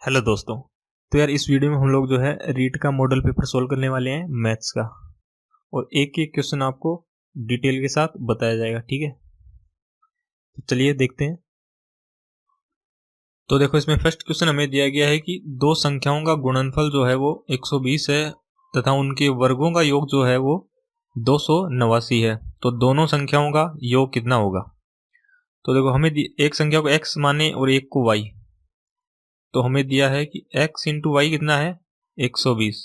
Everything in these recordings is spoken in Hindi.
हेलो दोस्तों। तो यार इस वीडियो में हम लोग जो है रीट का मॉडल पेपर सोल्व करने वाले हैं मैथ्स का, और एक एक क्वेश्चन आपको डिटेल के साथ बताया जाएगा। ठीक है, तो चलिए देखते हैं। तो देखो, इसमें फर्स्ट क्वेश्चन हमें दिया गया है कि दो संख्याओं का गुणनफल जो है वो 120 है तथा उनके वर्गों का योग जो है वो 289 है। तो दोनों संख्याओं का योग कितना होगा? तो देखो, हमें एक संख्या को x माने और एक को y। तो हमें दिया है कि x इंटू वाई कितना है 120,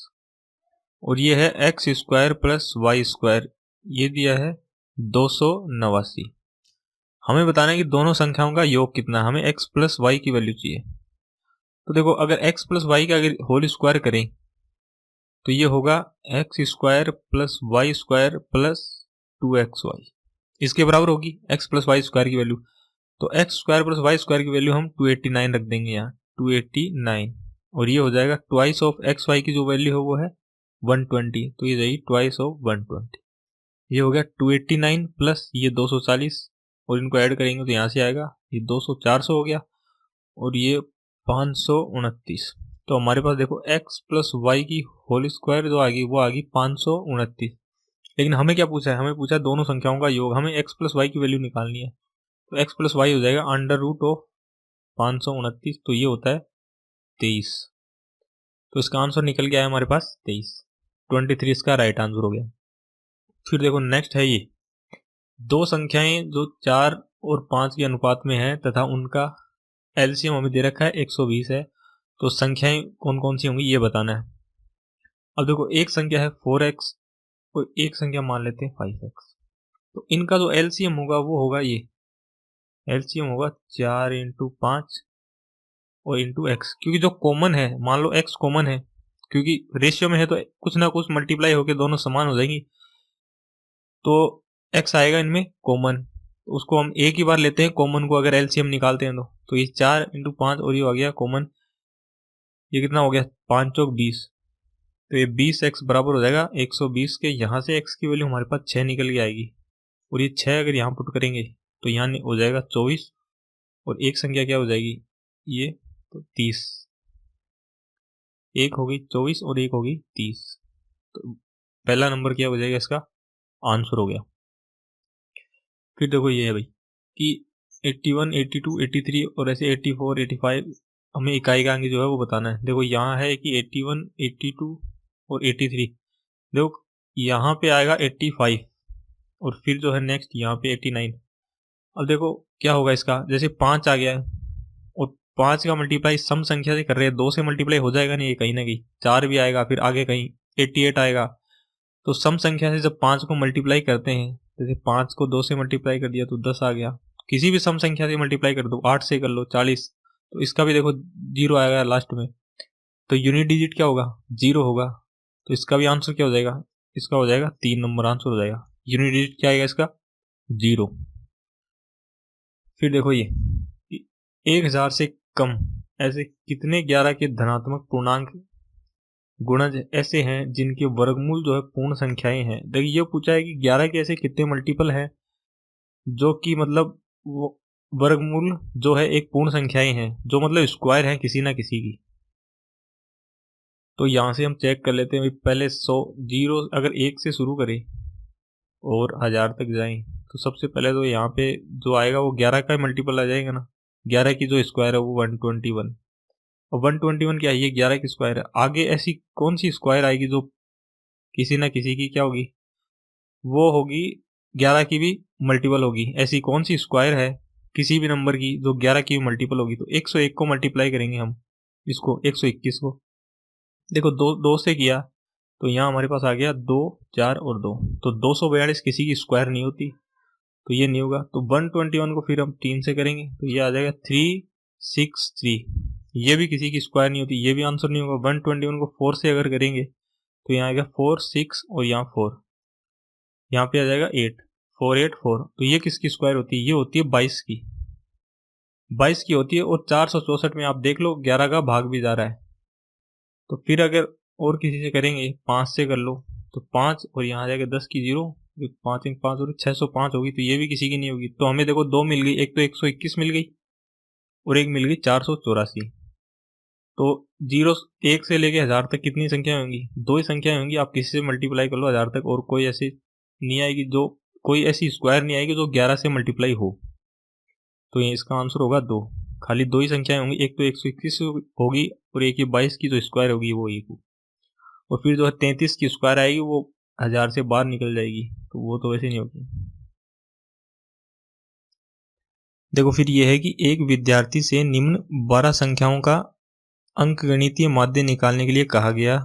और ये है x square plus y square, ये दिया है 289। हमें बताना है कि दोनों संख्याओं का योग कितना है। हमें x प्लस वाई की वैल्यू चाहिए। तो देखो, अगर x प्लस वाई का अगर होल स्क्वायर करें तो ये होगा x square plus y square plus 2xy, इसके बराबर होगी x प्लस वाई स्क्वायर की वैल्यू। तो x square plus y square की वैल्यू हम 289 रख देंगे यहाँ, 289, और ये हो जाएगा ट्वाइस ऑफ एक्स वाई की जो वैल्यू है वो है 120, तो ये जाएगी ट्वाइस ऑफ 120। ये हो गया 289 प्लस ये 240, और इनको ऐड करेंगे तो यहाँ से आएगा ये 200 400 हो गया, और ये 529। तो हमारे पास देखो x प्लस वाई की होल स्क्वायर जो आ गई वो आ गई 529। लेकिन हमें क्या पूछा है? हमें पूछा है दोनों संख्याओं का योग। हमें x प्लस वाई की वैल्यू निकालनी है। तो x प्लस वाई हो जाएगा अंडर रूट ऑफ 529, तो ये होता है 23। तो इसका आंसर निकल गया है हमारे पास 23, 23 इसका राइट आंसर हो गया। फिर देखो नेक्स्ट है, ये दो संख्याएं जो 4 और 5 के अनुपात में है तथा उनका एलसीएम हमें दे रखा है 120 है। तो संख्याएं कौन कौन सी होंगी ये बताना है। अब देखो, एक संख्या है 4x और एक संख्या मान लेते हैं 5x। तो इनका जो एलसीएम होगा वो होगा ये, एलसीएम होगा 4 इंटू 5 और इंटू एक्स, क्योंकि जो कॉमन है, मान लो x कॉमन है, क्योंकि रेशियो में है तो कुछ ना कुछ मल्टीप्लाई होकर दोनों समान हो जाएंगी, तो x आएगा इनमें कॉमन। तो उसको हम एक ही बार लेते हैं कॉमन को, अगर एलसीएम निकालते हैं तो ये 4 इंटू 5 और ये आ गया कॉमन, ये कितना हो गया 5 चौक 20। तो ये 20x बराबर हो जाएगा 120 के। यहाँ से x की वैल्यू हमारे पास 6 निकल के आएगी, और ये 6 अगर यहाँ पुट करेंगे तो यहाँ हो जाएगा 24, और एक संख्या क्या हो जाएगी ये, तो 30। एक होगी 24 और एक होगी 30, तो पहला नंबर क्या हो जाएगा, इसका आंसर हो गया। फिर देखो ये है भाई कि 81, 82, 83 और ऐसे 84, 85 हमें इकाई का अंक जो है वो बताना है। देखो यहाँ है कि 81, 82 और 83। देखो यहाँ पे आएगा 85, और फिर जो है नेक्स्ट यहाँ पे 89। अब देखो क्या होगा इसका, जैसे 5 आ गया है और 5 का मल्टीप्लाई सम संख्या से कर रहे हैं, 2 से मल्टीप्लाई हो जाएगा नहीं, कहीं ना कहीं 4 भी आएगा, फिर आगे कहीं 88 आएगा। तो सम संख्या से जब 5 को मल्टीप्लाई करते हैं, जैसे 5 को 2 से मल्टीप्लाई कर दिया तो 10 आ गया। किसी भी सम संख्या से मल्टीप्लाई कर दो, 8 से कर लो 40, तो इसका भी देखो 0 आएगा लास्ट में। तो यूनिट डिजिट क्या होगा, 0 होगा। तो इसका भी आंसर क्या हो जाएगा, इसका हो जाएगा 3 नंबर आंसर हो जाएगा। यूनिट डिजिट क्या आएगा इसका, 0। फिर देखो ये 1000 से कम ऐसे कितने 11 के धनात्मक पूर्णांक गुणज ऐसे हैं जिनके वर्गमूल जो है पूर्ण संख्याएं हैं। देखिए ये पूछा है कि 11 के ऐसे कितने मल्टीपल हैं जो कि मतलब वो वर्गमूल जो है एक पूर्ण संख्याएं हैं, जो मतलब स्क्वायर है किसी ना किसी की। तो यहाँ से हम चेक कर लेते हैं। पहले 100 जीरो अगर 1 से शुरू करें और 1000 तक जाएं, तो सबसे पहले तो यहाँ पे जो आएगा वो 11 का मल्टीपल आ जाएगा ना। 11 की जो स्क्वायर है वो 121, और 121 क्या है, ये 11 की स्क्वायर है। आगे ऐसी कौन सी स्क्वायर आएगी जो किसी ना किसी की क्या होगी, वो होगी 11 की भी मल्टीपल होगी। ऐसी कौन सी स्क्वायर है किसी भी नंबर की जो 11 की भी मल्टीपल होगी? तो 101 को मल्टीप्लाई करेंगे हम, इसको 121 को। देखो दो दो से किया तो यहाँ हमारे पास आ गया 2, 4 और 2, तो 242 किसी की स्क्वायर नहीं होती, तो ये नहीं होगा। तो 121 को फिर हम 3 से करेंगे तो ये आ जाएगा 363, ये भी किसी की स्क्वायर नहीं होती, ये भी आंसर नहीं होगा। 121 को 4 से अगर करेंगे तो यहाँ आएगा 4, 6 और यहाँ 4, यहाँ पे आ जाएगा 8, 484। तो ये किसकी स्क्वायर होती है, ये होती है 22 की, 22 की होती है। और 464 में आप देख लो 11 का भाग भी जा रहा है। तो फिर अगर और किसी से करेंगे, 5 से कर लो तो 5, और यहाँ आ जाएगा 10 की 0, 5 इंक 5 और 605 होगी, तो ये भी किसी की नहीं होगी। तो हमें देखो 2 मिल गई, एक तो 121 मिल गई और एक मिल गई 484। तो 1 से लेके 1000 तक कितनी संख्या होंगी? 2 ही संख्या होंगी। आप किसी से मल्टीप्लाई कर लो 1000 तक, और कोई ऐसी नहीं आएगी जो, कोई ऐसी स्क्वायर नहीं आएगी जो 11 से मल्टीप्लाई हो। तो ये इसका आंसर होगा 2। खाली 2 ही संख्याएं होंगी, एक तो 121 होगी और एक ये 22 की जो स्क्वायर होगी वो 1 और फिर जो है 33 की स्क्वायर आएगी वो 1000 से बाहर निकल जाएगी, तो वो तो वैसे नहीं होगी। देखो फिर ये है कि एक विद्यार्थी से निम्न 12 संख्याओं का अंकगणितीय माध्य निकालने के लिए कहा गया।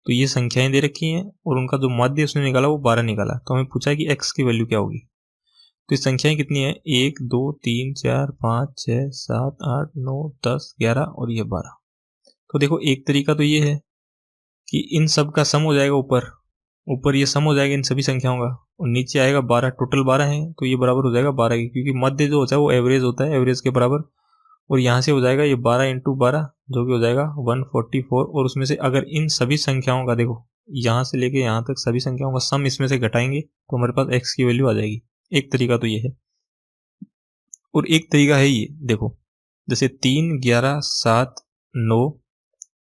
तो ये संख्याएं दे रखी हैं और उनका जो माध्य उसने निकाला वो 12 निकाला। तो हमें पूछा है कि x की वैल्यू क्या होगी। तो ये संख्याएं कितनी है? 1 2 3 4 5 6 7 8 9 10 11 और ये 12। तो देखो एक तरीका तो ये है कि इन सब का सम हो जाएगा, ऊपर ये सम हो जाएगा इन सभी संख्याओं का, और नीचे आएगा 12, टोटल 12 है तो ये बराबर हो जाएगा 12 की, क्योंकि मध्य जो होता है वो एवरेज होता है, एवरेज के बराबर। और यहाँ से हो जाएगा ये 12 × 12 जो कि हो जाएगा 144। और उसमें से अगर इन सभी संख्याओं का, देखो यहाँ से लेके यहाँ तक सभी संख्याओं का सम इसमें से घटाएंगे तो हमारे पास x की वैल्यू आ जाएगी। एक तरीका तो ये है। और एक तरीका है ये, देखो जैसे 3 11 7 9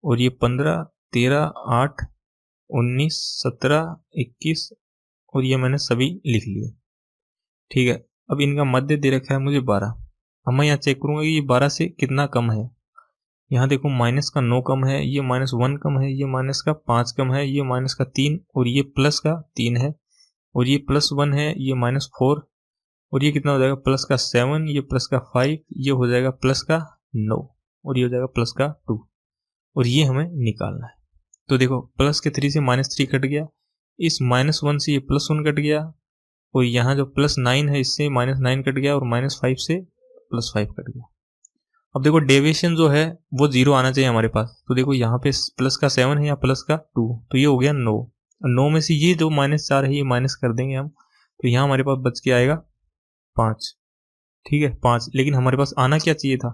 और ये 15 13 8 19 17 21 और ये मैंने सभी लिख लिए। ठीक है, अब इनका मध्य दे रखा है मुझे 12। अब मैं यहाँ चेक करूंगा कि ये 12 से कितना कम है। यहाँ देखो माइनस का 9 कम है, ये -1 कम है, ये माइनस का 5 कम है, ये माइनस का 3 और ये प्लस का 3 है, और ये +1 है, ये -4 और ये कितना हो जाएगा प्लस का 7, ये प्लस का 5, ये हो जाएगा प्लस का 9 और ये हो जाएगा प्लस का 2 और ये हमें निकालना है। तो देखो प्लस के 3 से -3 कट गया, इस -1 से ये +1 कट गया और यहाँ जो +9 है इससे -9 कट गया और -5 से +5 कट गया। अब देखो डेविएशन जो है वो 0 आना चाहिए हमारे पास। तो देखो यहाँ पे प्लस का 7 है या प्लस का 2, तो ये हो गया 9। 9 में से ये जो -4 है ये माइनस कर देंगे हम, तो यहाँ हमारे पास बच के आएगा 5। ठीक है 5, लेकिन हमारे पास आना क्या चाहिए था?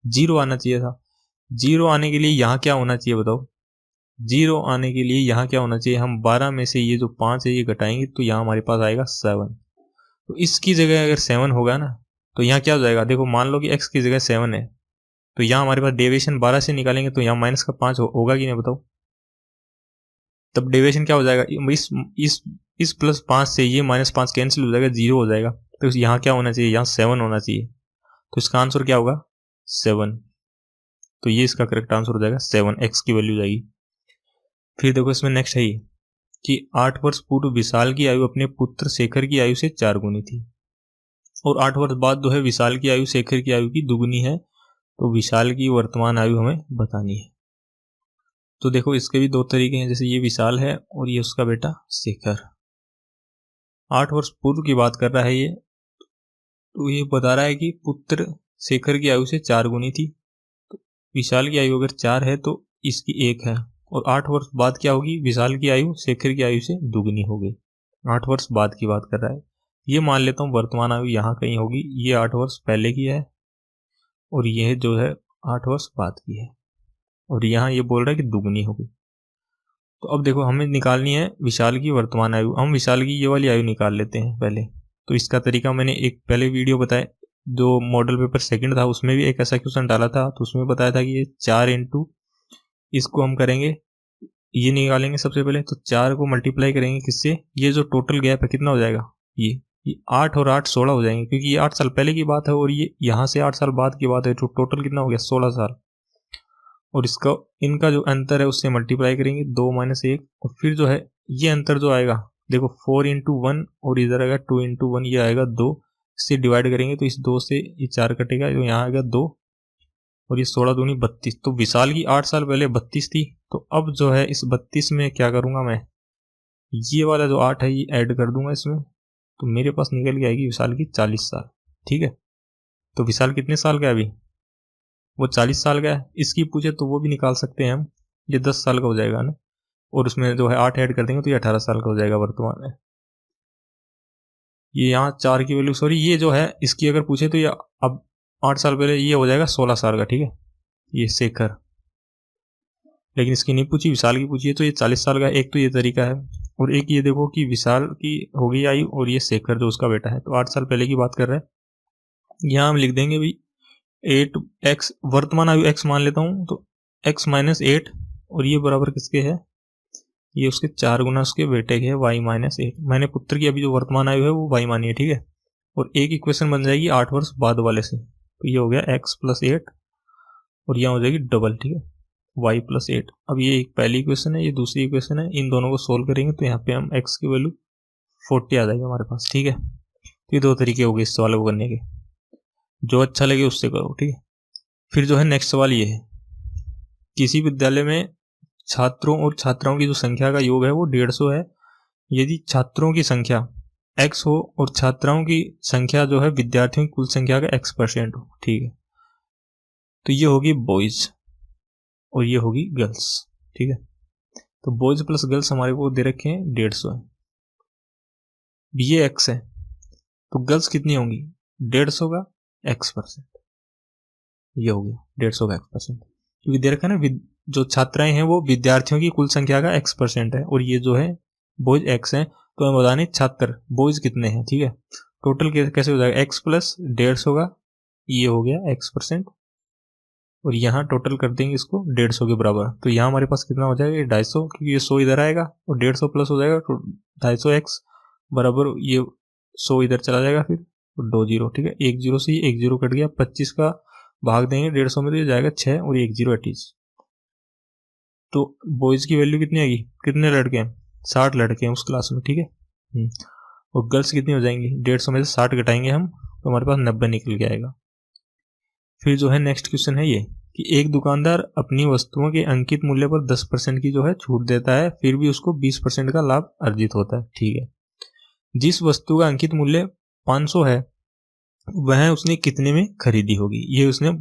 0 आना चाहिए था। 0 आने के लिए यहाँ क्या होना चाहिए बताओ? 0 आने के लिए यहाँ क्या होना चाहिए? हम 12 में से ये जो 5 है ये घटाएंगे तो यहाँ हमारे पास आएगा 7। तो इसकी जगह अगर 7 होगा ना तो यहाँ क्या हो जाएगा? देखो मान लो कि x की जगह 7 है तो यहाँ हमारे पास डेविएशन 12 से निकालेंगे तो यहाँ माइनस का 5 होगा कि नहीं बताओ? तब डेविएशन क्या हो जाएगा? इस +5 से ये -5 कैंसिल हो जाएगा, 0 हो जाएगा। तो यहाँ क्या होना चाहिए? यहाँ 7 होना चाहिए। तो इसका आंसर क्या होगा? 7। तो ये इसका करेक्ट आंसर हो जाएगा 7, x की वैल्यू जाएगी। फिर देखो इसमें नेक्स्ट है ये कि 8 वर्ष पूर्व विशाल की आयु अपने पुत्र शेखर की आयु से 4 गुनी थी और 8 वर्ष बाद जो है विशाल की आयु शेखर की आयु की दुगुनी है। तो विशाल की वर्तमान आयु हमें बतानी है। तो देखो इसके भी 2 तरीके हैं, जैसे ये विशाल है और ये उसका बेटा शेखर। 8 वर्ष पूर्व की बात कर रहा है ये, तो ये बता रहा है कि पुत्र शेखर की आयु से 4 गुनी थी। तो विशाल की आयु अगर 4 है तो इसकी 1 है, और 8 वर्ष बाद क्या होगी? विशाल की आयु शेखर की आयु से दुगनी हो गई। 8 वर्ष बाद की बात कर रहा है। ये मान लेता हूँ वर्तमान आयु यहाँ कहीं होगी, ये 8 वर्ष पहले की है और यह जो है 8 वर्ष बाद की है, और यहाँ ये बोल रहा है कि दुगनी होगी। तो अब देखो हमें निकालनी है विशाल की वर्तमान आयु। हम विशाल की ये वाली आयु निकाल लेते हैं पहले। तो इसका तरीका मैंने एक पहले वीडियो बताया, जो मॉडल पेपर 2 था उसमें भी एक ऐसा क्वेश्चन डाला था, तो उसमें बताया था कि ये 4 × इसको हम करेंगे, ये निकालेंगे सबसे पहले। तो 4 को मल्टीप्लाई करेंगे किससे? ये जो टोटल गैप है कितना हो जाएगा? ये 8 और 8 16 हो जाएंगे, क्योंकि ये 8 साल पहले की बात है और ये यहाँ से 8 साल बाद की बात है। तो टोटल कितना हो गया? 16 साल। और इसका इनका जो अंतर है उससे मल्टीप्लाई करेंगे 2 - 1, और फिर जो है ये अंतर जो आएगा देखो 4 × 1 और इधर आएगा 2 × 1, ये आएगा 2 से डिवाइड करेंगे तो इस 2 से ये 4 कटेगा, तो यहाँ आएगा 2 और ये 16 दूनी 32। तो विशाल की 8 साल पहले 32 थी। तो अब जो है इस 32 में क्या करूंगा मैं? ये वाला जो 8 है ये ऐड कर दूंगा इसमें, तो मेरे पास निकल के आएगी विशाल की 40 साल। ठीक है, तो विशाल कितने साल का है अभी? वो 40 साल का है। इसकी पूछे तो वो भी निकाल सकते हैं हम, ये 10 साल का हो जाएगा ना, और उसमें जो है 8 ऐड कर देंगे तो ये 18 साल का हो जाएगा वर्तमान में। ये यहाँ 4 की वैल्यू, सॉरी ये जो है इसकी अगर पूछे तो ये अब 8 साल पहले ये हो जाएगा 16 साल का। ठीक है, ये शेखर, लेकिन इसकी नहीं पूछी, विशाल की पूछी है तो ये 40 साल का। एक तो ये तरीका है, और एक ये देखो कि विशाल की हो गई आयु और ये शेखर जो उसका बेटा है, तो 8 साल पहले की बात कर रहे हैं। यहाँ हम लिख देंगे भाई 8x, वर्तमान आयु x मान लेता हूँ, तो x माइनस 8 और ये बराबर किसके है, ये उसके 4 गुना उसके बेटे के है y माइनस 8। मैंने पुत्र की अभी जो वर्तमान आयु है वो y मानी है, ठीक है। और एक इक्वेशन बन जाएगी 8 वर्ष बाद वाले से, तो ये हो गया x प्लस 8 और यहाँ हो जाएगी डबल, ठीक है, y प्लस 8। अब ये एक पहली इक्वेशन है, ये दूसरी इक्वेशन है, इन दोनों को सोल्व करेंगे तो यहाँ पे हम x की वैल्यू 40 आ जाएगी हमारे पास, ठीक है। तो ये दो तरीके हो गए इस सवाल को करने के, जो अच्छा लगे उससे करो, ठीक है। फिर जो है नेक्स्ट सवाल ये है, किसी विद्यालय में छात्रों और छात्राओं की जो संख्या का योग है वो 150 है। यदि छात्रों की संख्या x हो और छात्राओं की संख्या जो है विद्यार्थियों की कुल संख्या का x% हो, ठीक है, तो ये होगी बॉयज और ये होगी गर्ल्स, ठीक है। तो बॉयज प्लस गर्ल्स हमारे को दे रखे हैं 150 है, ये x है, तो गर्ल्स कितनी होंगी 150 का x%, ये हो गया 150 का x%, क्योंकि दे रखा है ना जो छात्राएं हैं वो विद्यार्थियों की कुल संख्या का x% है और ये जो है बॉयज x है, तो हमें बताने छात्र बॉयज कितने हैं, ठीक है। टोटल कैसे हो जाएगा x प्लस 150 का, ये हो गया x% और यहाँ टोटल कर देंगे इसको 150 के बराबर, तो यहाँ हमारे पास कितना हो जाएगा, ये 250, क्योंकि ये 100 इधर आएगा और 150 प्लस हो जाएगा तो 250x बराबर ये 100 इधर चला जाएगा, फिर 2 जीरो, ठीक है, 1 जीरो से 1 जीरो कट गया, 25 का भाग देंगे 150 में तो ये जाएगा 6 और 1 जीरो 28। तो बॉयज की वैल्यू कितनी आएगी, कितने लड़के हैं 60 लड़के हैं उस क्लास में, ठीक है। और गर्ल्स कितनी हो जाएंगी 150 में से 60 घटाएंगे हम तो हमारे पास 90 निकल के आएगा। फिर जो है नेक्स्ट क्वेश्चन है ये कि एक दुकानदार अपनी वस्तुओं के अंकित मूल्य पर 10% की जो है छूट देता है, फिर भी उसको 20% का लाभ अर्जित होता है, ठीक है। जिस वस्तु का अंकित मूल्य 500 है वह उसने कितने में खरीदी होगी, ये उसने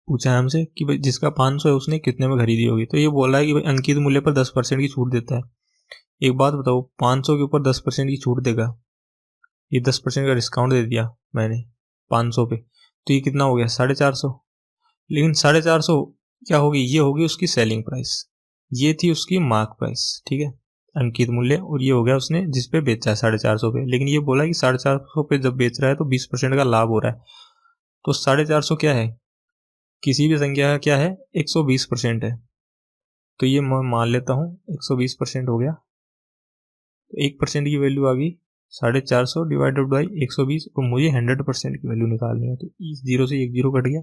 पूछा है हमसे कि भाई जिसका 500 है उसने कितने में खरीदी होगी। तो ये बोला है कि भाई अंकित मूल्य पर 10% की छूट देता है। एक बात बताओ, 500 के ऊपर 10% की छूट देगा, ये 10% का डिस्काउंट दे दिया मैंने 500 पे, तो ये कितना हो गया 450। लेकिन 450 क्या होगी, ये होगी उसकी सेलिंग प्राइस, ये थी उसकी मार्क प्राइस, ठीक है, अंकित मूल्य, और ये हो गया उसने जिस पे बेचा है 450 पे। लेकिन ये बोला कि 450 पे जब बेच रहा है तो 20% का लाभ हो रहा है, तो 450 क्या है, किसी भी संख्या का क्या है 120% है, तो ये मैं मान लेता हूँ 120% हो गया। तो 1% की वैल्यू आ गई 450 डिवाइडेड बाई 120 और मुझे 100% की वैल्यू निकालनी है, तो इस जीरो से 1 जीरो कट गया,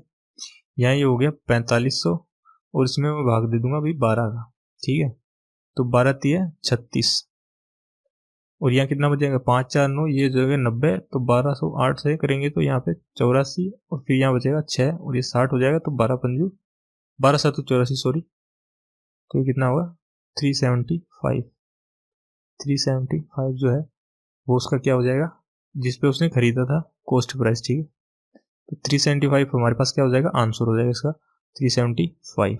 यहाँ ये हो गया 4500 और इसमें मैं भाग दे दूंगा भाई 12 का, ठीक है, तो 12 3 36 और यहाँ कितना बचेगा 5 4 9, ये जो है 90, तो 1208 से करेंगे तो यहाँ पे 84 और फिर यहाँ बचेगा 6 और ये 60 हो जाएगा, तो 12 पंजू 12 7 84 सॉरी, तो ये कितना होगा 375 जो है वो उसका क्या हो जाएगा जिसपे उसने खरीदा था कॉस्ट प्राइस, ठीक है। तो 375 हमारे पास क्या हो जाएगा आंसर हो जाएगा इसका 375,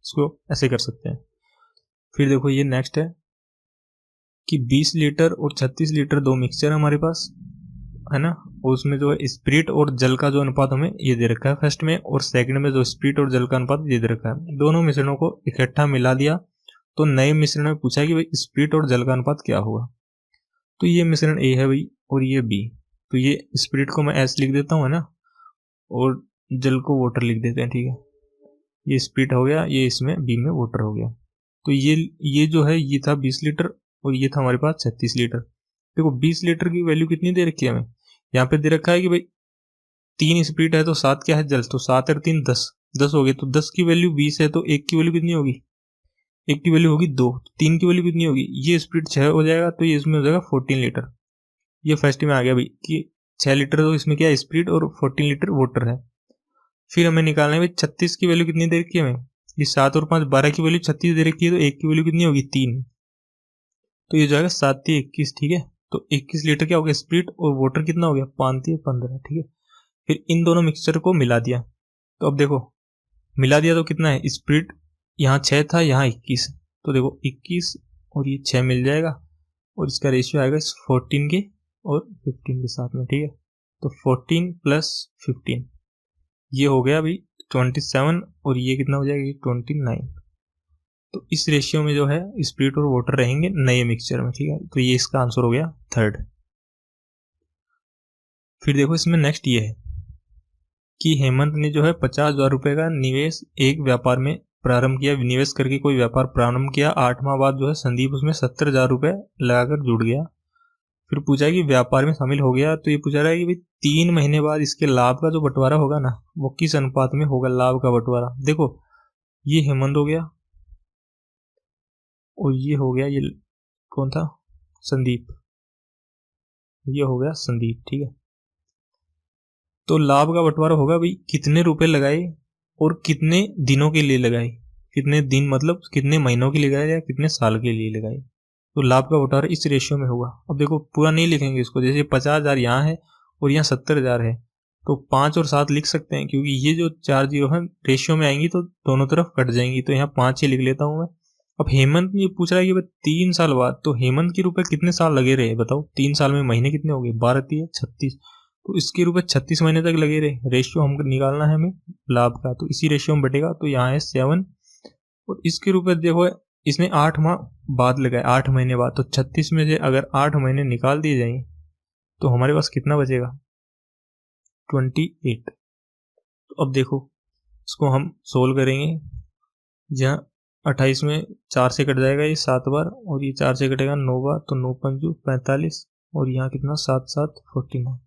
इसको ऐसे कर सकते हैं। फिर देखो ये नेक्स्ट है कि 20 लीटर और 36 लीटर दो मिक्सचर हमारे पास है ना, और उसमें जो है स्पिरिट और जल का जो अनुपात हमें ये दे रखा है फर्स्ट में, और सेकंड में जो स्पिरिट और जल का अनुपात ये दे रखा है। दोनों मिश्रणों को इकट्ठा मिला दिया तो नए मिश्रण में पूछा कि भाई स्पिरिट और जल का अनुपात क्या होगा। तो ये मिश्रण ए है भाई और ये बी, तो ये स्पिरिट को मैं एस लिख देता हूँ है ना, और जल को वाटर लिख देते हैं, ठीक है। ये स्पिरिट हो गया, ये इसमें बी में वाटर हो गया। तो ये जो है ये था 20 लीटर और ये था हमारे पास 36 लीटर। देखो 20 लीटर की वैल्यू कितनी दे रखी है हमें, यहाँ पे दे रखा है कि भाई 3 स्पिरिट है तो 7 क्या है जल, तो 7 और 3 10 10 हो गए, तो 10 की वैल्यू 20 है तो 1 की वैल्यू कितनी होगी, 1 की वैल्यू होगी 2, 3 की वैल्यू कितनी होगी, ये स्पिरिट 6 हो जाएगा, तो ये इसमें हो जाएगा 14 लीटर। ये फर्स्ट में आ गया भाई कि 6 लीटर तो इसमें क्या है स्पिरिट और 14 लीटर वाटर है। फिर हमें निकालना है भाई 36 की वैल्यू कितनी दे रखी है हमें, ये 7 और 5 12 की वैल्यू 36 दे रखी है, तो 1 की वैल्यू कितनी होगी 3, तो ये जाएगा 7 3 21, ठीक है। तो 21 लीटर क्या हो गया स्पिरिट और वाटर कितना हो गया 5 3 15, ठीक है। फिर इन दोनों मिक्सचर को मिला दिया, तो अब देखो मिला दिया तो कितना है स्पिरिट यहाँ 6 था यहाँ 21, तो देखो 21 और ये 6 मिल जाएगा और इसका रेशियो आएगा इस 14 के और 15 के साथ में, ठीक है। तो 14 प्लस 15 ये हो गया अभी 27 और ये कितना हो जाएगा 29, तो इस रेशियो में जो है स्पिरिट और वाटर रहेंगे नए मिक्सचर में, ठीक है। तो ये इसका आंसर हो गया थर्ड। फिर देखो इसमें नेक्स्ट ये है कि हेमंत ने जो है 50,000 रुपए का निवेश एक व्यापार में प्रारंभ किया, निवेश करके कोई व्यापार प्रारंभ किया, 8 माह बाद जो है संदीप उसमें 70,000 रुपये लगाकर जुड़ गया। फिर पूछा कि व्यापार में शामिल हो गया, तो ये पूछा रहा है कि भाई 3 महीने बाद इसके लाभ का जो बंटवारा होगा ना, वो किस अनुपात में होगा लाभ का बंटवारा। देखो ये हेमंत हो गया और ये हो गया, ये कौन था, संदीप, ये हो गया संदीप, ठीक है। तो लाभ का बंटवारा होगा भाई कितने रुपए लगाए और कितने दिनों के लिए लगाए, कितने दिन मतलब कितने महीनों के लिए लगाए या कितने साल के लिए लगाए। तो लाभ का बंटवारा इस रेशियो में होगा। अब देखो पूरा नहीं लिखेंगे इसको, जैसे 50,000 यहाँ है और यहाँ 70,000 है, तो 5 और 7 लिख सकते हैं, क्योंकि ये जो 4 जीरो है रेशियो में आएंगी तो दोनों तरफ कट जाएंगी, तो यहाँ 5 ही लिख लेता हूँ मैं। अब हेमंत ये पूछ रहा है कि भाई 3 साल बाद, तो हेमंत के रुपए कितने साल लगे रहे बताओ, 3 साल में महीने कितने हो गए, 12 36, तो इसके रुपए 36 महीने तक लगे रहे। रेशियो हमको निकालना है हमें लाभ का, तो इसी रेशियो में बटेगा, तो यहाँ है 7 और इसके रुपए देखो इसने 8 माह बाद लगाए, 8 महीने बाद, तो 36 में से अगर 8 महीने निकाल दिए जाएंगे तो हमारे पास कितना बचेगा, 28। तो अब देखो इसको हम सोल्व करेंगे, जहाँ 28 में 4 से कट जाएगा ये 7 बार, और ये 4 से कटेगा 9 बार, तो 9 पंजू 45, और यहाँ कितना 7 7 49।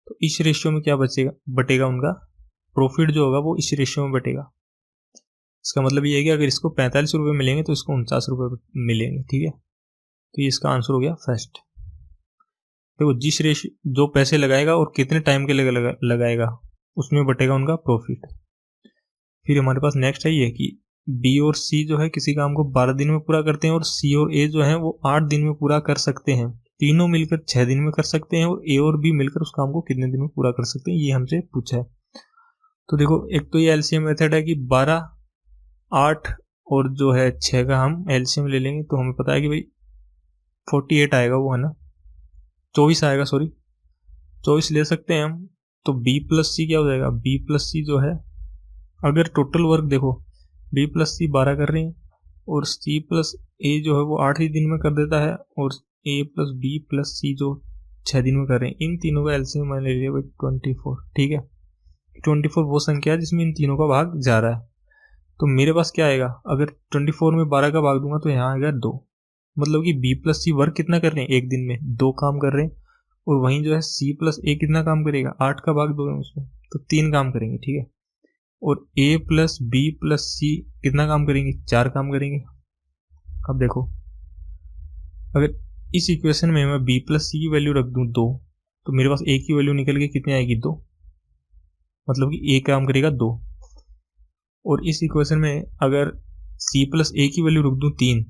तो इस रेशियो में क्या बचेगा, बटेगा उनका प्रॉफिट जो होगा वो इस रेशियो में बटेगा। इसका मतलब ये है कि अगर इसको 45 रुपये मिलेंगे तो इसको 49 रुपये मिलेंगे, ठीक है। तो ये इसका आंसर हो गया फर्स्ट। देखो जिस रेशियो जो पैसे लगाएगा और कितने टाइम के लिए लगाएगा उसमें बटेगा उनका प्रॉफिट। फिर हमारे पास नेक्स्ट है ये कि बी और सी जो है किसी काम को 12 दिन में पूरा करते हैं, और सी और ए जो है वो 8 दिन में पूरा कर सकते हैं। तीनों मिलकर 6 दिन में कर सकते हैं, और ए और बी मिलकर उस काम को कितने दिन में पूरा कर सकते हैं, ये हमसे पूछा है। तो देखो एक तो ये एलसीएम मेथड है कि 12, 8 और जो है 6 का हम एलसीएम ले लेंगे, तो हमें पता है कि भाई 48 आएगा, वो है ना 24 आएगा, सॉरी 24 ले सकते हैं हम। तो बी प्लस सी क्या हो जाएगा, बी प्लस सी जो है अगर टोटल वर्क देखो बी प्लस सी 12 कर रहे हैं और सी प्लस ए जो है वो 8 ही दिन में कर देता है, और ए प्लस बी प्लस सी जो 6 दिन में कर रहे हैं, इन तीनों का एलसीएम मैंने ले लिया भाई 24, ठीक है। 24 वो संख्या है जिसमें इन तीनों का भाग जा रहा है। तो मेरे पास क्या आएगा, अगर 24 में 12 का भाग दूंगा तो यहाँ आएगा 2, मतलब कि बी प्लस सी वर्क कितना कर रहे हैं, एक दिन में 2 काम कर रहे हैं, और वहीं जो है सी प्लस ए कितना काम करेगा, 8 का भाग 2 है उसमें, तो 3 काम करेंगे, ठीक है। और ए प्लस बी प्लस सी कितना काम करेंगे, 4 काम करेंगे। अब देखो अगर इस इक्वेशन में मैं बी प्लस सी की वैल्यू रख दूं 2, तो मेरे पास ए की वैल्यू निकल के कितनी आएगी, 2, मतलब कि ए काम करेगा 2। और इस इक्वेशन में अगर सी प्लस ए की वैल्यू रख दूं 3,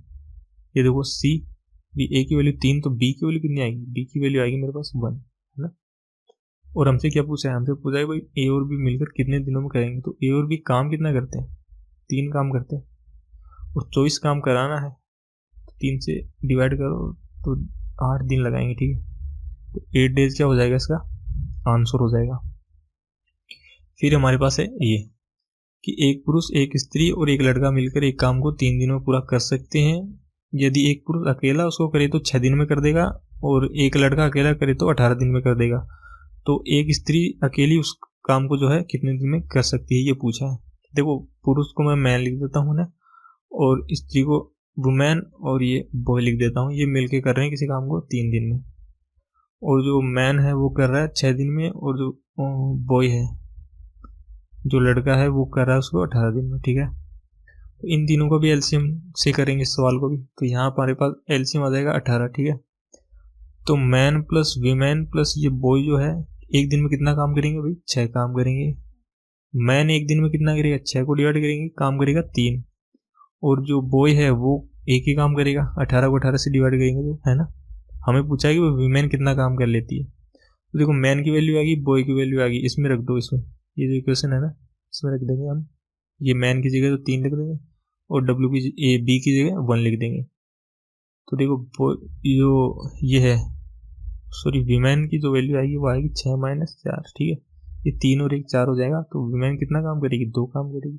ये देखो सी बी ए की वैल्यू 3, तो बी की वैल्यू कितनी आएगी, बी की वैल्यू आएगी मेरे पास 1, है ना। और हमसे क्या पूछा है, हमसे पूछा है भाई ए और बी मिलकर कितने दिनों में करेंगे, तो ए और बी काम कितना करते हैं, 3 काम करते हैं, और 24 काम कराना है, तो 3 से डिवाइड करो तो 8 दिन लगाएंगे, ठीक है। तो 8 डेज क्या हो जाएगा, इसका आंसर हो जाएगा। फिर हमारे पास है ये कि एक पुरुष एक स्त्री और एक लड़का मिलकर एक काम को 3 दिनों में पूरा कर सकते हैं। यदि एक पुरुष अकेला उसको करे तो 6 दिन में कर देगा, और एक लड़का अकेला करे तो 18 दिन में कर देगा। तो एक स्त्री अकेली उस काम को जो है कितने दिन में कर सकती है, ये पूछा है। देखो पुरुष को मैं मैन लिख देता हूँ ना, और स्त्री को वुमेन, और ये बॉय लिख देता हूँ। ये मिलके कर रहे हैं किसी काम को 3 दिन में, और जो मैन है वो कर रहा है 6 दिन में, और जो बॉय है जो लड़का है वो कर रहा है उसको 18 दिन में, ठीक है। तो इन तीनों को भी एलसीएम से करेंगे इस सवाल को भी, तो यहाँ हमारे पास एलसीएम आ जाएगा 18, ठीक है। तो मैन प्लस वीमेन प्लस ये बॉय जो है एक दिन में कितना काम करेंगे भाई, 6 काम करेंगे। मैन एक दिन में कितना करेगा, 6 को डिवाइड करेंगे, काम करेगा 3, और जो बॉय है वो एक ही काम करेगा, 18 को 18 से डिवाइड करेंगे तो, है ना। हमें पूछा है कि वो वीमेन कितना काम कर लेती है, तो देखो मैन की वैल्यू आ गई, बॉय की वैल्यू आ गई, इसमें रख दो, इसमें ये जो इक्वेशन है ना इसमें रख देंगे हम। ये मैन की जगह तो 3 लिख देंगे, और डब्ल्यू की बी की जगह 1 लिख देंगे। तो देखो जो ये है सॉरी वीमेन की जो वैल्यू आएगी वो आएगी 6 माइनस 4, ठीक है। ये 3 और 1 4 हो जाएगा, तो वीमेन कितना काम करेगी, 2 काम करेगी।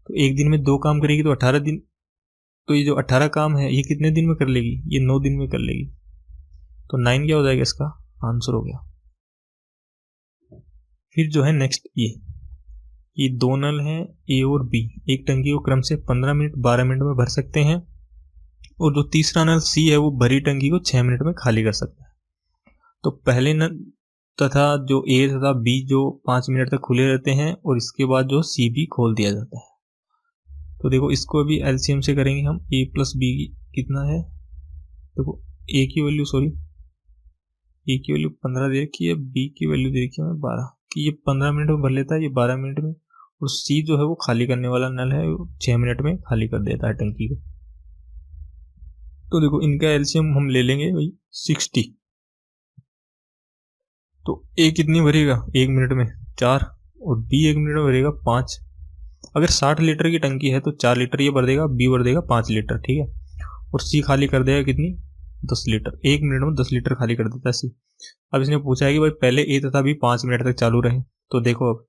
तो एक दिन में 2 काम करेगी तो 18 दिन, तो ये जो 18 काम है ये कितने दिन में कर लेगी, ये 9 दिन में कर लेगी। तो 9 क्या हो जाएगा, इसका आंसर हो गया। फिर जो है नेक्स्ट कि दो नल हैं ए और बी, एक टंकी को क्रम से 15 मिनट 12 मिनट में भर सकते हैं, और जो तीसरा नल सी है वो भरी टंकी को 6 मिनट में खाली कर सकता है। तो पहले नल तथा जो ए तथा बी जो 5 मिनट तक खुले रहते हैं, और इसके बाद जो सी भी खोल दिया जाता है। तो देखो इसको अभी एलसीएम से करेंगे हम। ए प्लस बी कितना है, देखो ए की वैल्यू ए की वैल्यू 15 दे रखी है, बी की वैल्यू दे रखी है 12, कि ये 15 मिनट में भर लेता है, ये 12 मिनट में, और सी जो है वो खाली करने वाला नल है, 6 मिनट में खाली कर देता है टंकी को। तो देखो इनका एलसीएम हम ले लेंगे भाई 60। तो ए कितनी भरेगा 1 मिनट में 4, और बी 1 मिनट में भरेगा 5। अगर 60 लीटर की टंकी है तो 4 लीटर ये भर देगा, बी भर देगा 5 लीटर, ठीक है। और सी खाली कर देगा कितनी, 10 लीटर। 1 मिनट में 10 लीटर खाली कर देता है सी। अब इसने पूछा है कि भाई पहले ए तथा बी 5 मिनट तक चालू रहे। तो देखो अब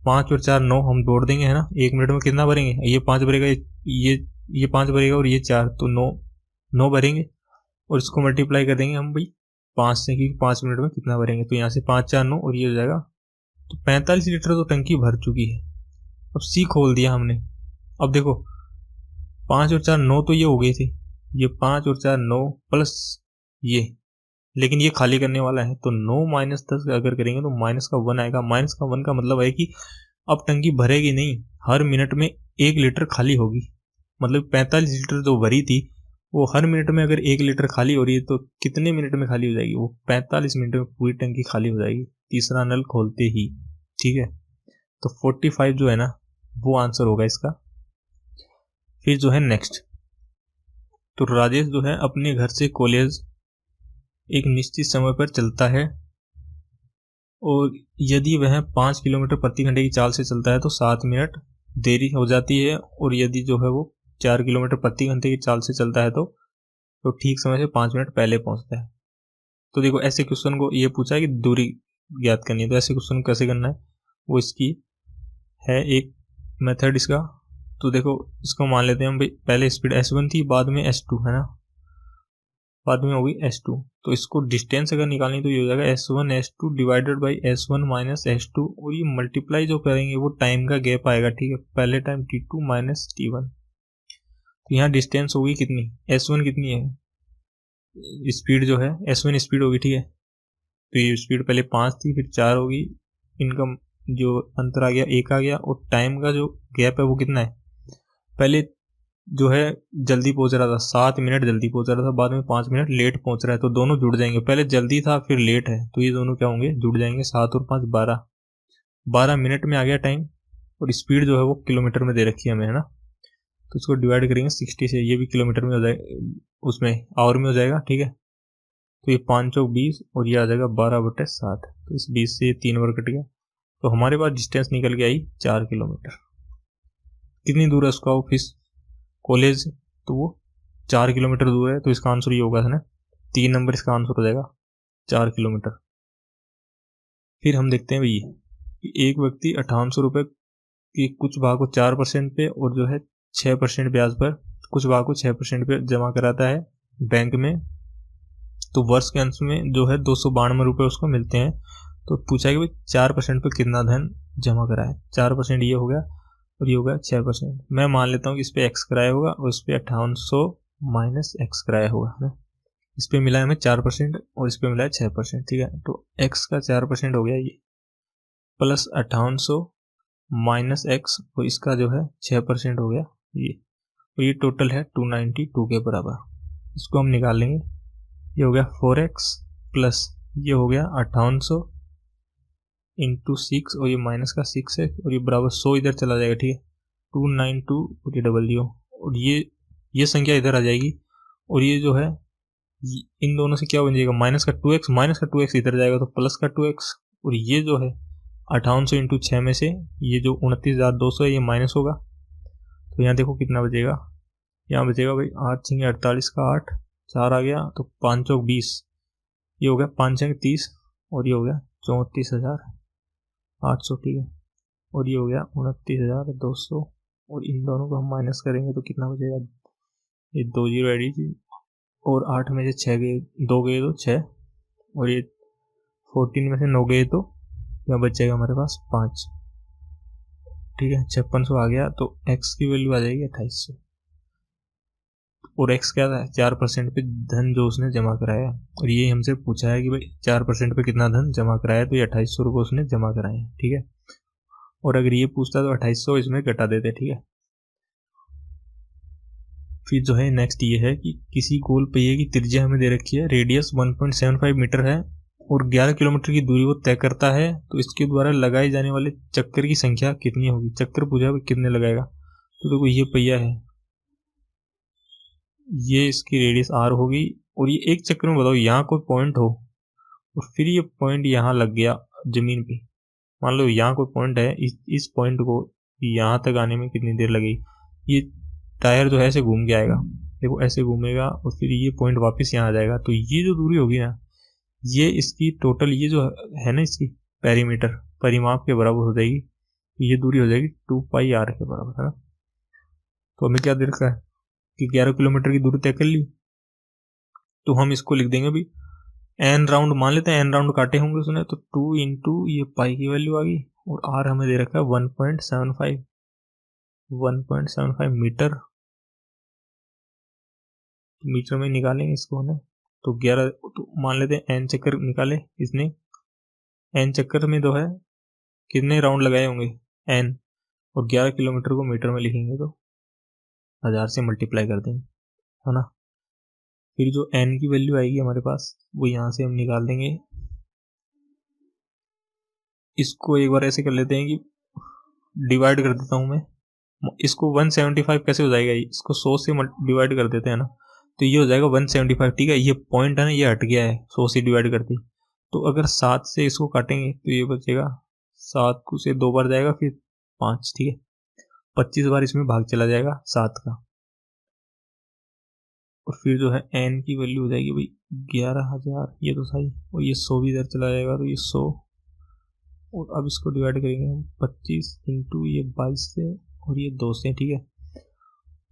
5 और 4 9 हम जोड़ देंगे, है ना। 1 मिनट में कितना भरेंगे, ये 5 भरेगा, ये 5 भरेगा, और ये 4, तो 9 भरेंगे, और इसको मल्टीप्लाई कर देंगे हम भाई 5 से, कि 5 मिनट में कितना भरेंगे। तो यहाँ से 5 4 9, और ये हो जाएगा, तो 45 लीटर तो टंकी भर चुकी है। अब सी खोल दिया हमने। अब देखो 5 और 4 9 तो ये हो गए थे, ये 5 और 4 9 प्लस ये, लेकिन ये खाली करने वाला है, तो 9 माइनस 10 अगर करेंगे तो माइनस का 1 आएगा। माइनस का 1 का मतलब है कि अब टंकी भरेगी नहीं, हर मिनट में 1 लीटर खाली होगी। मतलब 45 लीटर जो भरी थी वो हर मिनट में अगर 1 लीटर खाली हो रही है तो कितने मिनट में खाली हो जाएगी, वो 45 मिनट में पूरी टंकी खाली हो जाएगी, तीसरा नल खोलते ही, ठीक है। तो 45 जो है ना वो आंसर होगा इसका। फिर जो है नेक्स्ट, तो राजेश जो है अपने घर से कॉलेज एक निश्चित समय पर चलता है, और यदि वह 5 किलोमीटर प्रति घंटे की चाल से चलता है तो 7 मिनट देरी हो जाती है, और यदि जो है वो 4 किलोमीटर प्रति घंटे की चाल से चलता है तो ठीक समय से 5 मिनट पहले पहुंचता है। तो देखो ऐसे क्वेश्चन को ये पूछा है कि दूरी ज्ञात करनी है, तो ऐसे क्वेश्चन कैसे करना है, वो इसकी है एक मेथड इसका। तो देखो इसको मान लेते हैं हम भाई, पहले स्पीड S1 थी, बाद में S2, है ना, बाद में होगी S2। तो इसको डिस्टेंस अगर निकालनी तो ये हो जाएगा S1 S2 divided by S1 minus S2, और ये मल्टीप्लाई जो करेंगे वो टाइम का गैप आएगा, ठीक है। पहले टाइम T2 माइनस T1। तो यहाँ डिस्टेंस होगी कितनी, S1 कितनी है, स्पीड जो है S1 स्पीड होगी, ठीक है। तो ये स्पीड पहले 5 थी, फिर 4 होगी, इनका जो अंतर आ गया 1 आ गया, और टाइम का जो गैप है वो कितना है, पहले जो है जल्दी पहुंच रहा था 7 मिनट जल्दी पहुंच रहा था, बाद में 5 मिनट लेट पहुंच रहा है, तो दोनों जुड़ जाएंगे। पहले जल्दी था फिर लेट है, तो ये दोनों क्या होंगे, जुड़ जाएंगे। 7 और 5 12 मिनट में आ गया टाइम, और स्पीड जो है वो किलोमीटर में दे रखी है हमें, है ना। तो इसको डिवाइड करेंगे 60 से, ये भी किलोमीटर में हो जाएगा, उसमें आवर में हो जाएगा, ठीक है। तो ये 5 चौक 20, और ये आ जाएगा 12/7। तो इस 20 से 3 बार कट गया, तो हमारे पास डिस्टेंस निकल के आई 4 किलोमीटर। कितनी दूर है उसका ऑफिस कॉलेज, तो वो 4 किलोमीटर दूर है, तो इसका आंसर ये होगा ना, 3 नंबर इसका आंसर हो जाएगा 4 किलोमीटर। फिर हम देखते हैं भैया कि एक व्यक्ति 5800 रुपये की कुछ भाग को 4% पे, और जो है 6% ब्याज पर कुछ भाग को 6% पे जमा कराता है बैंक में। तो वर्ष के अंत में जो है 292 रुपये उसको मिलते हैं। तो पूछा कि भाई 4% पे कितना धन जमा कराए। 4% ये हो गया, और ये होगा 6%। मैं मान लेता हूँ कि इस पे x किराया होगा, और इस पे 5800 माइनस x किराया होगा, है ना। इस पे मिला है हमें 4%, और इस पे मिला है 6%, ठीक है। तो x का 4% हो गया ये, प्लस 5800 माइनस x, और इसका जो है 6% हो गया ये, और ये टोटल है 292 के बराबर। इसको हम निकाल लेंगे, ये हो गया 4x प्लस ये हो गया 5800 इंटू 6, और ये माइनस का 6 है, और ये बराबर 100 इधर चला जाएगा, ठीक है। 292 और ये W, और ये संख्या इधर आ जाएगी, और ये जो है इन दोनों से क्या बन जाएगा, माइनस का 2x इधर जाएगा, तो प्लस का 2x, और ये जो है 5800 इंटू 6 में से ये जो 29,200 है ये माइनस होगा। तो यहाँ देखो कितना बचेगा, यहाँ बचेगा भाई 8 छंगे 48 का 8, 4 आ गया, तो 5 चौक 20, ये हो गया 5 छंगे 30, और ये हो गया 34,800, ठीक है। और ये हो गया 29,200, और इन दोनों को हम माइनस करेंगे तो कितना बचेगा, ये 2 जीरो एडिट, और 8 में से 6 गए, 2 गए तो 6, और ये 14 में से 9 गए तो यहाँ बच जाएगा हमारे पास 5। ठीक है 5600 आ गया, तो x की वैल्यू आ जाएगी 2800, और x क्या था 4% पे धन जो उसने जमा कराया, और ये हमसे पूछा है कि भाई 4% पे कितना धन जमा कराया, तो ये 2800 रुपये उसने जमा कराए, ठीक है। और अगर ये पूछता तो 2800 इसमें घटा देते, ठीक है। फिर जो है नेक्स्ट ये है कि किसी गोल पहिए की त्रिज्या हमें दे रखी है, रेडियस 1.75 मीटर है और 11 किलोमीटर की दूरी वो तय करता है, तो इसके द्वारा लगाए जाने वाले चक्कर की संख्या कितनी होगी। चक्कर पूछा है कितने लगाएगा, तो देखो ये पहिया है, ये इसकी रेडियस r होगी, और ये एक चक्कर में बताओ यहाँ कोई पॉइंट हो और फिर ये पॉइंट यहाँ लग गया जमीन पे, मान लो यहाँ कोई पॉइंट है, इस पॉइंट को यहाँ तक आने में कितनी देर लगेगी। ये टायर जो है ऐसे घूम के आएगा, देखो ऐसे घूमेगा और फिर ये पॉइंट वापस यहाँ आ जाएगा, तो ये जो दूरी होगी ना, ये इसकी टोटल ये जो है ना इसकी पेरीमीटर परिमाप के बराबर हो जाएगी, ये दूरी हो जाएगी 2πr के बराबर, है ना। तो हमें क्या दे रखा है कि 11 किलोमीटर की दूरी तय कर ली, तो हम इसको लिख देंगे भी n राउंड, मान लेते हैं n राउंड काटे होंगे उसने, तो 2 इंटू ये पाई की वैल्यू आ गई, और r हमें दे रखा है 1.75 मीटर, मीटर में निकालेंगे इसको ना, तो 11, तो मान लेते हैं n चक्कर निकाले इसने, n चक्कर में तो है कितने राउंड लगाए होंगे n, और 11 किलोमीटर को मीटर में लिखेंगे तो 1000 से मल्टीप्लाई कर देंगे, है ना। फिर जो n की वैल्यू आएगी हमारे पास वो यहाँ से हम निकाल देंगे। इसको एक बार ऐसे कर लेते हैं कि डिवाइड कर देता हूँ मैं इसको, 175 कैसे हो जाएगा, इसको 100 से डिवाइड कर देते हैं ना, तो ये हो जाएगा 175, ठीक है। ये पॉइंट है ना, ये हट गया है 100 से डिवाइड करते, तो अगर 7 से इसको काटेंगे तो ये बचेगा 7 को से 2 बार जाएगा, फिर 5, ठीक है 25 बार इसमें भाग चला जाएगा 7 का, और फिर जो है n की वैल्यू हो जाएगी भाई 11000, ये तो सही, और ये 100 भी इधर चला जाएगा, तो ये 100, और अब इसको डिवाइड करेंगे हम 25 इंटू ये 22 से और ये 2 से, ठीक है।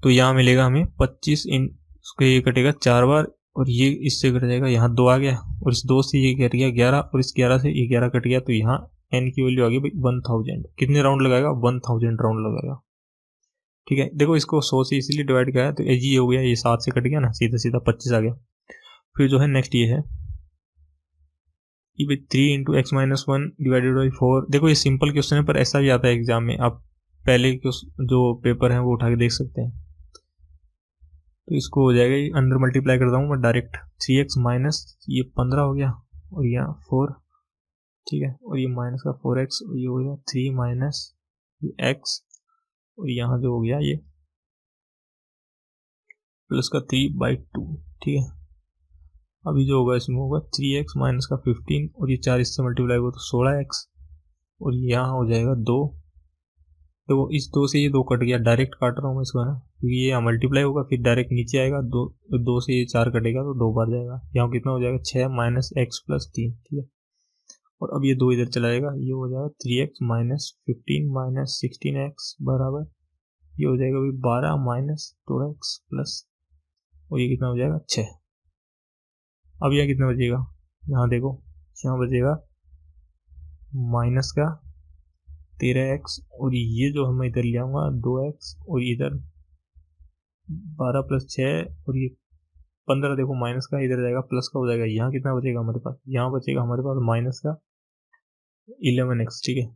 तो यहाँ मिलेगा हमें 25 इसको ये कटेगा 4 बार, और ये इससे कट जाएगा, यहाँ 2 आ गया, और इस 2 से ये कट गया 11, और इस 11 से ये 11 कट गया, तो यहाँ n की वैल्यू आ गई भाई 1000। कितने राउंड लगाएगा, 1000 राउंड लगाएगा, ठीक है। देखो इसको 100 से इसीलिए डिवाइड किया है, तो ये हो गया, ये 7 से कट गया ना, सीधा सीधा 25 आ गया। फिर जो है नेक्स्ट ये है कि भाई 3 into x minus 1 divided by 4। देखो ये सिंपल क्वेश्चन है, पर ऐसा भी आता है एग्जाम में, आप पहले जो पेपर है वो उठा के देख सकते हैं। तो इसको हो जाएगा, ये अंदर मल्टीप्लाई करता हूँ मैं डायरेक्ट, 3x माइनस ये 15 हो गया, और यहाँ 4, ठीक है, और ये माइनस का 4x, और ये हो गया 3 माइनस ये x, और यहाँ जो हो गया ये प्लस का 3/2, ठीक है। अभी जो होगा इसमें होगा 3x माइनस का 15, और ये 4 इससे मल्टीप्लाई होगा तो 16x, और यहाँ हो जाएगा 2। देखो इस 2 से ये 2 कट गया, डायरेक्ट काट रहा हूँ मैं इसको, है ना, क्योंकि ये यहाँ मल्टीप्लाई होगा फिर डायरेक्ट नीचे आएगा, 2 से ये 4 कटेगा तो 2 बार जाएगा, यहाँ कितना हो जाएगा 6 माइनस एक्स प्लस 3, ठीक है। और अब ये 2 इधर चला जाएगा, ये हो जाएगा 3x माइनस 15 माइनस 16x बराबर, ये हो जाएगा 12 माइनस 2x प्लस, और ये कितना हो जाएगा 6। अब यहाँ कितना बचेगा, यहाँ देखो, यहाँ बचेगा माइनस का 13x, और ये जो हम इधर ले आऊँगा 2x, और इधर 12 प्लस 6, और ये 15, देखो माइनस का इधर जाएगा प्लस का हो जाएगा, यहाँ कितना बचेगा हमारे पास, यहाँ बचेगा हमारे पास माइनस का 11x, ठीक है।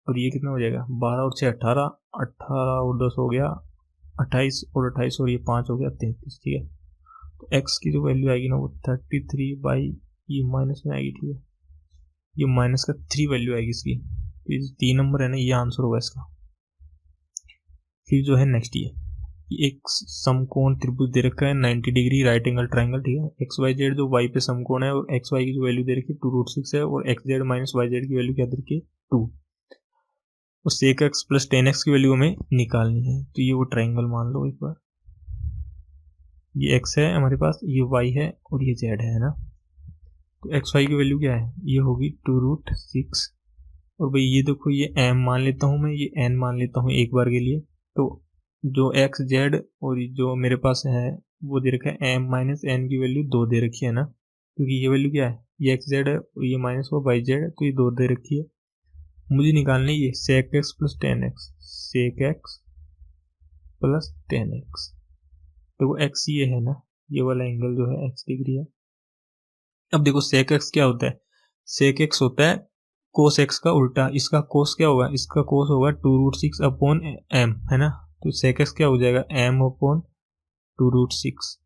और ये कितना हो जाएगा 12 और 6 18, 18 और 10 हो गया 28, और 28 और ये 5 हो गया 33, ठीक है। तो x की जो वैल्यू आएगी ना वो 33 बाई ये माइनस में आएगी, ठीक है, ये माइनस का 3 वैल्यू आएगी इसकी, तो ये 3 नंबर है ना, ये आंसर होगा इसका। फिर जो है नेक्स्ट ये एक समकोण त्रिभुज दे रखा है 90 डिग्री राइट एंगल ट्राइंगल, ठीक है। एक्स वाई जेड जो y पे समकोण है, और एक्स वाई की जो वैल्यू दे रखी है 2√6 है, और x z minus y z की वैल्यू क्या दे रखी है 2, और sec x प्लस 10x की वैल्यू हमें निकालनी है। तो ये वो ट्राइंगल मान लो एक बार, ये x है हमारे पास, ये y है और ये z है ना। तो एक्स वाई की वैल्यू क्या है, ये होगी 2√6, और भाई ये देखो ये m मान लेता हूँ मैं, ये n मान लेता हूँ एक बार के लिए। तो जो एक्स जेड और जो मेरे पास है वो दे रखा है m माइनस n की वैल्यू 2 दे रखी है ना, क्योंकि ये वैल्यू क्या है, ये एक्स जेड है और ये माइनस हुआ वाई जेड है, तो ये 2 दे रखी है। मुझे निकालनी ये sec x plus ten x, sec x plus ten x. देखो x ये है ना, ये वाला एंगल जो है x डिग्री है। अब देखो sec x क्या होता है, sec x होता है cos x का उल्टा। इसका cos क्या होगा, इसका cos होगा 2√6 अपॉन m, है ना। तो sec x क्या हो जाएगा, m अपॉन 2√6।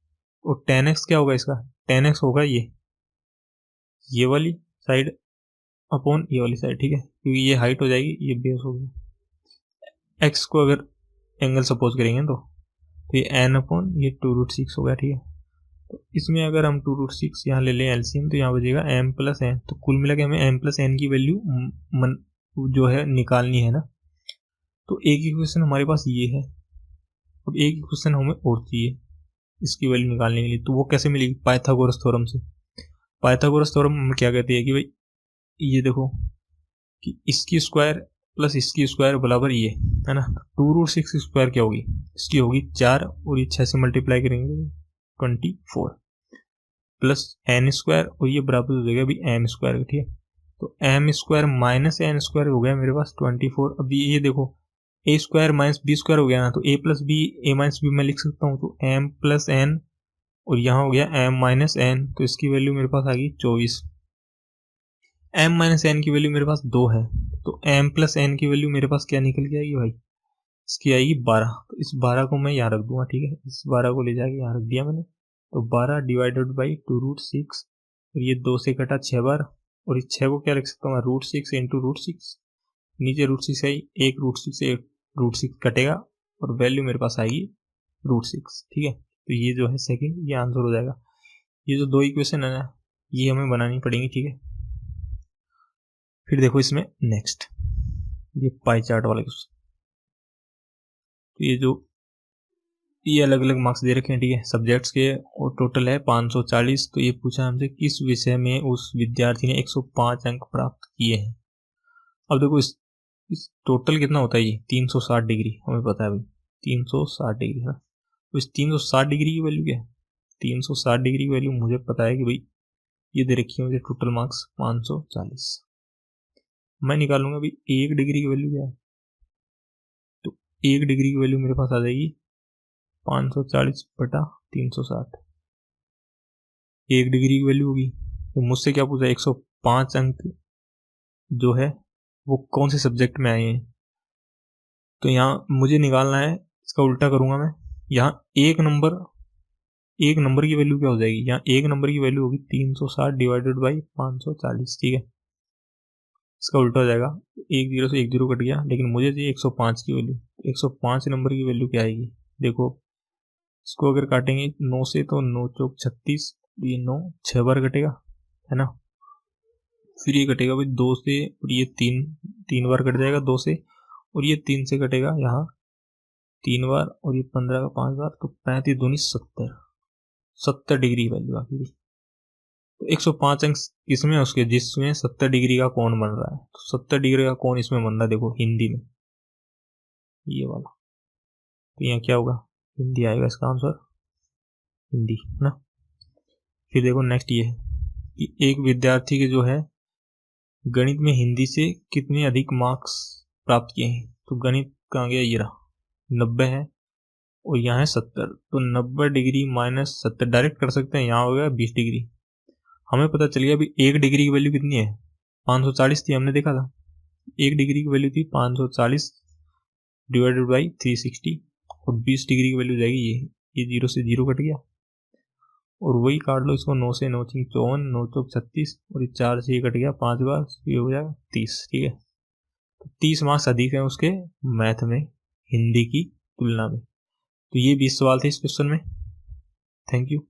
और tan x क्या होगा, इसका tan x होगा ये वाली साइड अपॉन ये वाली साइड, ठीक है, क्योंकि ये हाइट हो जाएगी, ये बेस हो गया। x को अगर एंगल सपोज करेंगे तो ये n अपॉन ये 2√6 होगा, ठीक है। तो इसमें अगर हम 2√6 यहाँ ले लें एलसीएम, तो यहाँ बचेगा m प्लस n। तो कुल मिला के हमें m प्लस n की वैल्यू जो है निकालनी है ना। तो एक इक्वेशन हमारे पास ये है, अब एक इक्वेशन हमें और चाहिए इसकी वैल्यू निकालने के लिए। तो वो कैसे मिलेगी, पाइथागोरस थ्योरम से। पाइथागोरस थ्योरम हम क्या कहते हैं कि भाई ये देखो कि इसकी स्क्वायर प्लस इसकी स्क्वायर बराबर ये है ना। 2√6 स्क्वायर क्या होगी, इसकी होगी 4 और ये 6 से मल्टीप्लाई करेंगे 24 प्लस n स्क्वायर और ये बराबर हो जाएगा अभी m स्क्वायर, ठीक है। तो m square minus n square हो गया मेरे पास 24। अभी ये देखो a square minus b square हो गया ना, तो a plus b a minus b मैं लिख सकता हूँ। तो m प्लस n और यहाँ हो गया m माइनस n, तो इसकी वैल्यू मेरे पास आ गई 24। m माइनस n की वैल्यू मेरे पास 2 है, तो m प्लस n की वैल्यू मेरे पास क्या निकल के आएगी भाई, इसकी आएगी 12। तो इस 12 को मैं यहाँ रख दूंगा, ठीक है, इस 12 को ले जाके यहाँ रख दिया मैंने। तो 12 डिवाइडेड बाई 2√6 और ये 2 से कटा 6 बार, और इस 6 को क्या लिख सकता हूँ, √6 इंटू √6, नीचे √6 आई, एक √6 से एक √6 कटेगा और वैल्यू मेरे पास आएगी √6, ठीक है। तो ये जो है सेकंड, ये आंसर हो जाएगा। ये जो दो इक्वेशन है ना, ये हमें बनानी पड़ेंगी, ठीक है। फिर देखो इसमें नेक्स्ट ये पाई चार्ट वाला क्वेश्चन। तो ये अलग अलग मार्क्स दे रखे हैं, ठीक है, सब्जेक्ट्स के, और टोटल है 540। तो ये पूछा हमसे किस विषय में उस विद्यार्थी ने 105 अंक प्राप्त किए हैं। अब देखो इस टोटल कितना होता है, ये 360 डिग्री हमें पता है भाई, 360 डिग्री है। तो इस 360 डिग्री की वैल्यू क्या है, 360 डिग्री की वैल्यू मुझे पता है कि भाई ये दे रखी है मुझे टोटल मार्क्स 540। मैं निकालूंगा भाई 1 डिग्री की वैल्यू क्या है। तो 1 डिग्री की वैल्यू मेरे पास आ जाएगी 540 बटा 360। 1 डिग्री की वैल्यू होगी, तो मुझसे क्या पूछा, 105 अंक जो है वो कौन से सब्जेक्ट में आए हैं। तो यहाँ मुझे निकालना है, इसका उल्टा करूंगा मैं। यहाँ एक नंबर की वैल्यू क्या हो जाएगी, यहाँ एक नंबर की वैल्यू होगी 360 डिवाइडेड बाई 540, ठीक है। इसका उल्टा हो जाएगा, एक जीरो से एक जीरो कट गया, लेकिन मुझे चाहिए 105 की वैल्यू। 105 नंबर की वैल्यू क्या आएगी, देखो इसको अगर काटेंगे 9 से, तो 9 चौक 36, ये 9 6 बार कटेगा, है ना। फिर ये कटेगा भाई 2 से, और ये 3 बार कट जाएगा 2 से, और ये 3 से कटेगा यहाँ 3 बार, और ये 15 का 5 बार, तो 35 दूनी 70 डिग्री वैल्यू आ गई। तो 105 अंक इसमें उसके जिसमें 70 डिग्री का कोण बन रहा है। तो 70 डिग्री का कोण इसमें बन रहा है, देखो हिंदी में ये वाला। तो यहाँ क्या होगा, हिंदी आएगा इसका आंसर, हिंदी ना। फिर देखो नेक्स्ट ये है कि एक विद्यार्थी के जो है गणित में हिंदी से कितने अधिक मार्क्स प्राप्त किए हैं। तो गणित कहाँ गया, ये रहा 90 है और यहाँ है 70। तो 90 डिग्री माइनस 70 डायरेक्ट कर सकते हैं, यहाँ हो गया 20 डिग्री। हमें पता चल गया अभी 1 डिग्री की वैल्यू कितनी है, 540 थी, हमने देखा था 1 डिग्री की वैल्यू थी 540 डिवाइडेड बाई 360, और 20 डिग्री की वैल्यू जाएगी ये 0 से 0 कट गया, और वही काट लो इसको, 9 से 9 3 54, 9 चौक 36, और ये 4 से ये कट गया 5 बार, ये हो जाएगा 30, ठीक है। तो 30 मार्क्स अधिक है उसके मैथ में हिंदी की तुलना में। तो ये 20 सवाल थे इस क्वेश्चन में। Thank you.